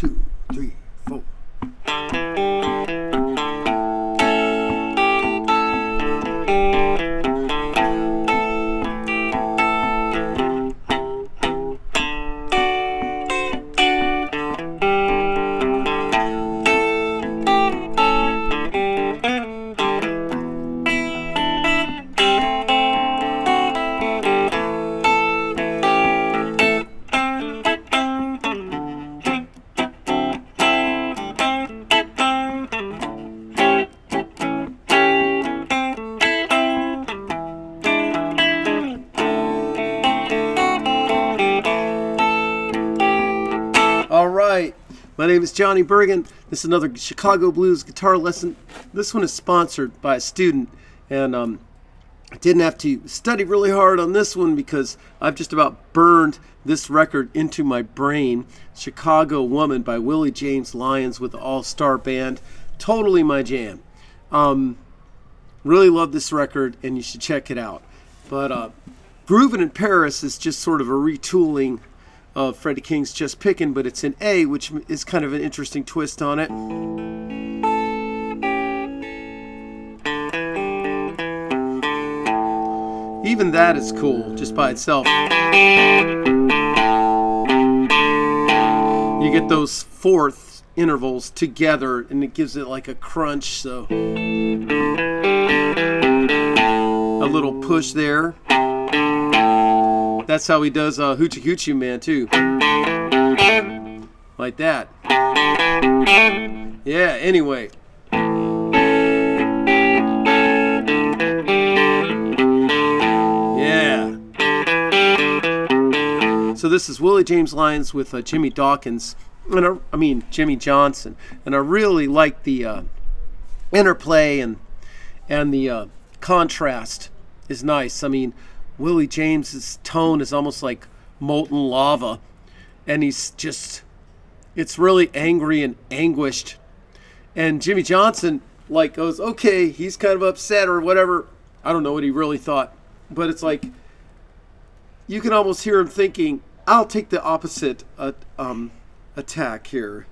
2, 3, 4. All right, my name is Johnny Burgin. This is another Chicago Blues guitar lesson. This one is sponsored by a student, and I didn't have to study really hard on this one because I've just about burned this record into my brain. Chicago Woman by Willie James Lions with the All-Star Band. Totally my jam. Really love this record, and you should check it out. But Groovin in Paris is just sort of a retooling of Freddie King's Just Pickin', but it's in A, which is kind of an interesting twist on it. Even that is cool, just by itself. You get those fourth intervals together, and it gives it like a crunch, so. A little push there. That's how he does Hoochie Coochie Man too. Like that. Yeah, anyway. Yeah. So this is Willie James Lions with Jimmy Dawkins. And Jimmy Johnson. And I really like the interplay and the contrast is nice. I mean, Willie James's tone is almost like molten lava, and it's really angry and anguished. And Jimmy Johnson goes, okay, he's kind of upset or whatever. I don't know what he really thought, but it's like you can almost hear him thinking, I'll take the opposite attack here.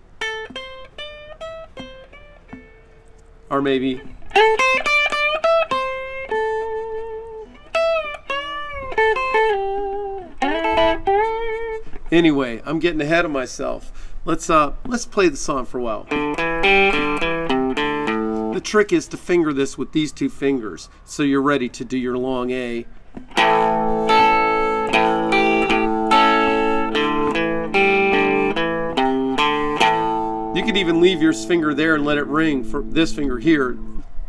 Or maybe anyway, I'm getting ahead of myself. Let's play the song for a while. The trick is to finger this with these two fingers, so you're ready to do your long A. You could even leave your finger there and let it ring for this finger here.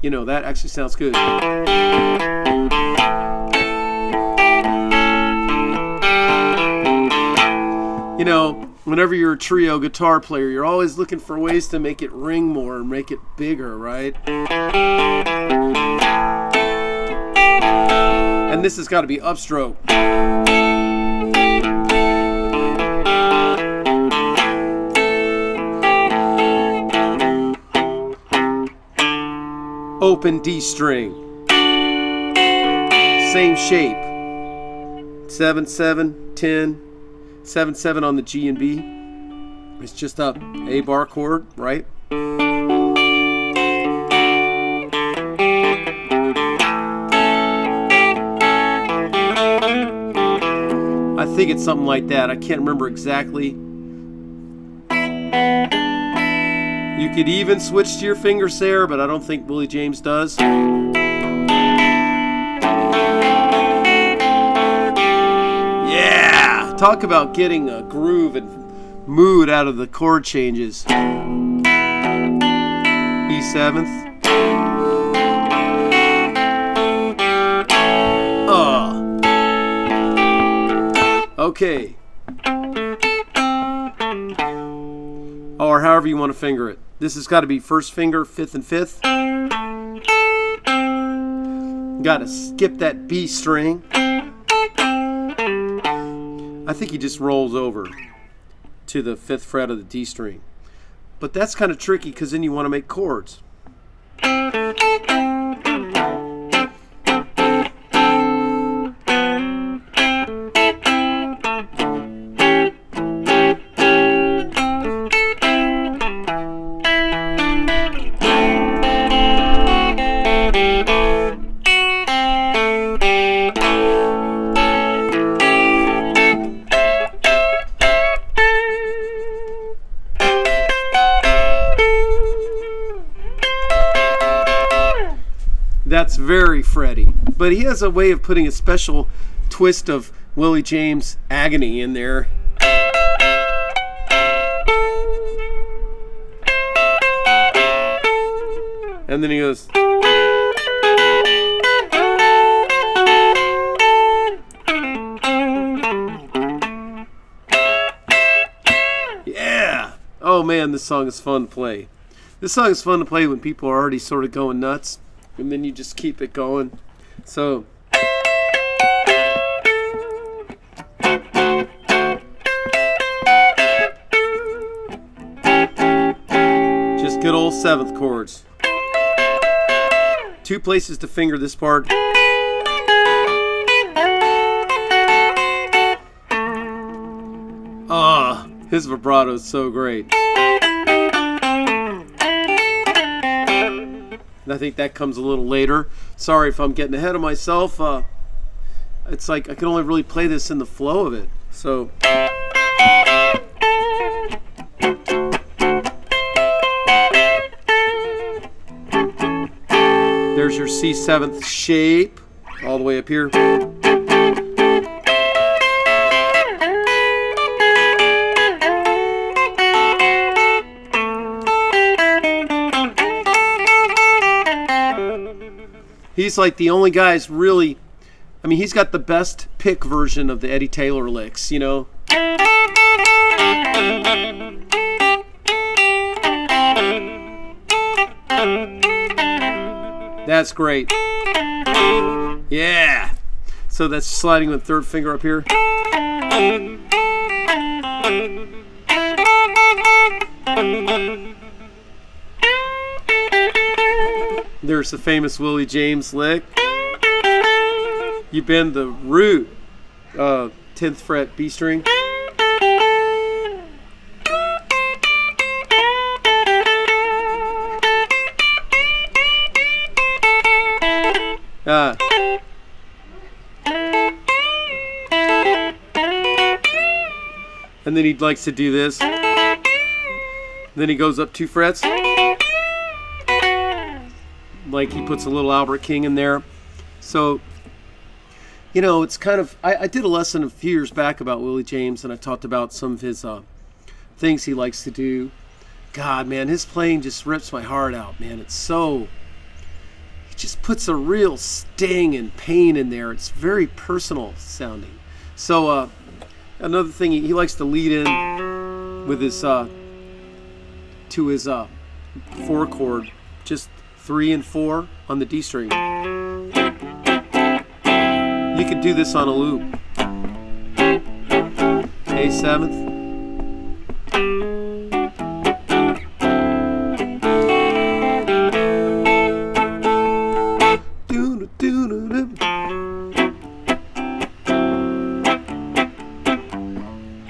You know, that actually sounds good. You know, whenever you're a trio guitar player, you're always looking for ways to make it ring more and make it bigger, right? And this has got to be upstroke. Open D string. Same shape. 7/7, 10. 7/7 on the G and B. It's just a A bar chord, right? I think it's something like that. I can't remember exactly. You could even switch to your fingers there, but I don't think Willie James does. Talk about getting a groove and mood out of the chord changes. E7th. Okay. Or however you want to finger it. This has got to be first finger, fifth and fifth. Got to skip that B string. I think he just rolls over to the 5th fret of the D string. But that's kind of tricky because then you want to make chords. That's very Freddie. But he has a way of putting a special twist of Willie James agony in there. And then he goes. Yeah. Oh man, this song is fun to play. This song is fun to play when people are already sort of going nuts, and then you just keep it going. So. Just good old seventh chords. Two places to finger this part. Ah, his vibrato is so great. And I think that comes a little later. Sorry if I'm getting ahead of myself. It's like I can only really play this in the flow of it. So. There's your C7th shape, all the way up here. He's like the only guy's really, I mean, he's got the best pick version of the Eddie Taylor licks, you know? That's great. Yeah. So that's sliding with third finger up here. There's the famous Willie James lick. You bend the root, 10th fret B string. And then he likes to do this. Then he goes up 2 frets. Like he puts a little Albert King in there. So, you know, it's kind of, I did a lesson a few years back about Willie James, and I talked about some of his things he likes to do. God, man, his playing just rips my heart out, man. It's so, he just puts a real sting and pain in there. It's very personal sounding. So, another thing, he likes to lead in with his, to his 4 chord, just 3 and 4 on the D string. You could do this on a loop. A7th.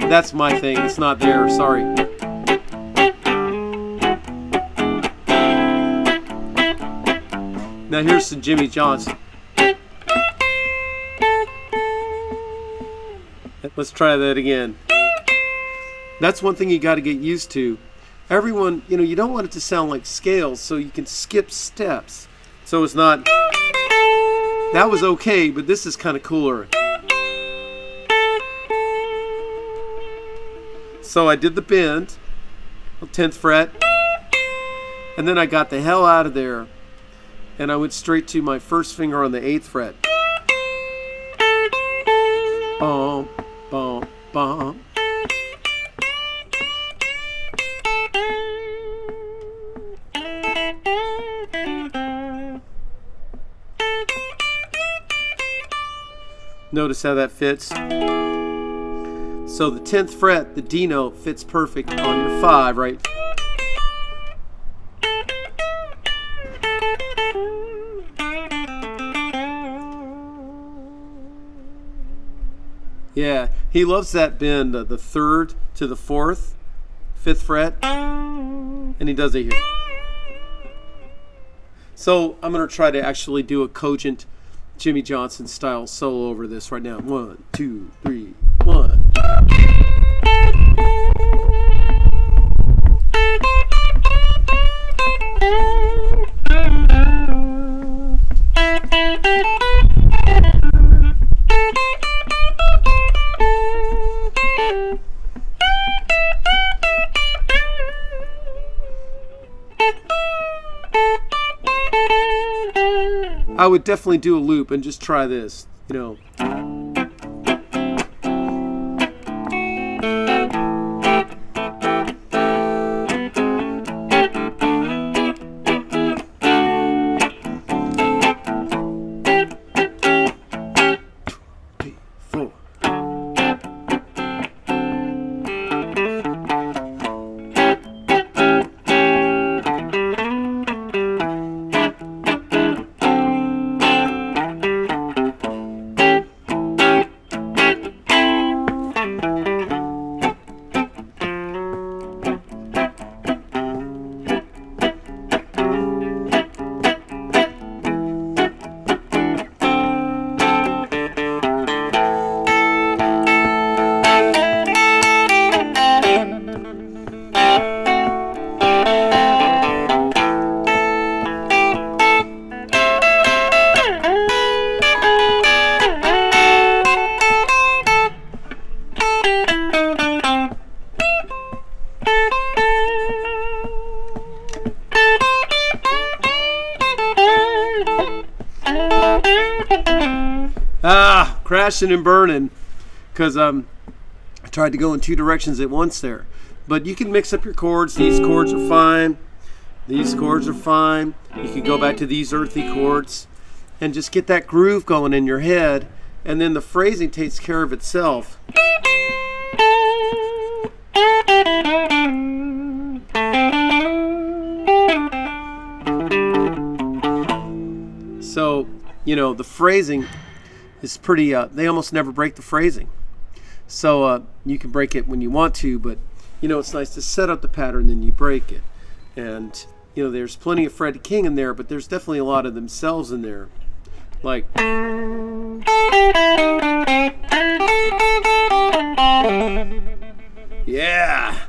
That's my thing. It's not there. Sorry. Now here's some Jimmy Johnson. Let's try that again. That's one thing you got to get used to. Everyone, you know, you don't want it to sound like scales, so you can skip steps. So it's not, that was okay, but this is kind of cooler. So I did the bend, 10th fret, and then I got the hell out of there, and I went straight to my first finger on the 8th fret. Bum, bum, bum. Notice how that fits. So the 10th fret, the D note, fits perfect on your 5, right? Yeah, he loves that bend, the 3rd to the 4th, 5th fret, and he does it here. So I'm going to try to actually do a cogent Jimmy Johnson style solo over this right now. 1, 2, 3, 1. I would definitely do a loop and just try this, you know. Crashing and burning, because I tried to go in two directions at once there. But you can mix up your chords. These chords are fine. These chords are fine. You can go back to these earthy chords and just get that groove going in your head, and then the phrasing takes care of itself. So, you know, the phrasing is pretty, they almost never break the phrasing. So you can break it when you want to, but, you know, it's nice to set up the pattern, then you break it. And, you know, there's plenty of Fred King in there, but there's definitely a lot of themselves in there. Like, yeah.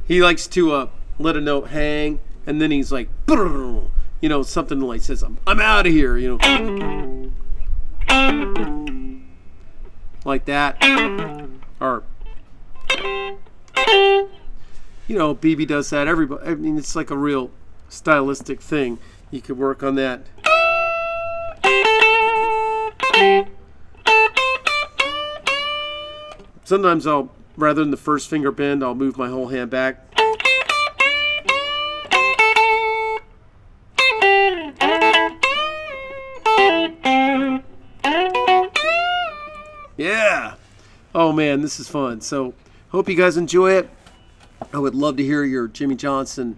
He likes to let a note hang, and then he's like, you know, something like says, I'm out of here, you know. Like that. Or, you know, BB does that. Everybody, I mean, it's like a real stylistic thing. You could work on that. Sometimes I'll, rather than the first finger bend, I'll move my whole hand back. Yeah. Oh man, this is fun. So, hope you guys enjoy it. I would love to hear your Jimmy Johnson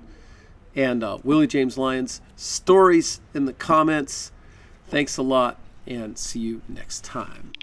and Willie James Lions stories in the comments. Thanks a lot, and see you next time.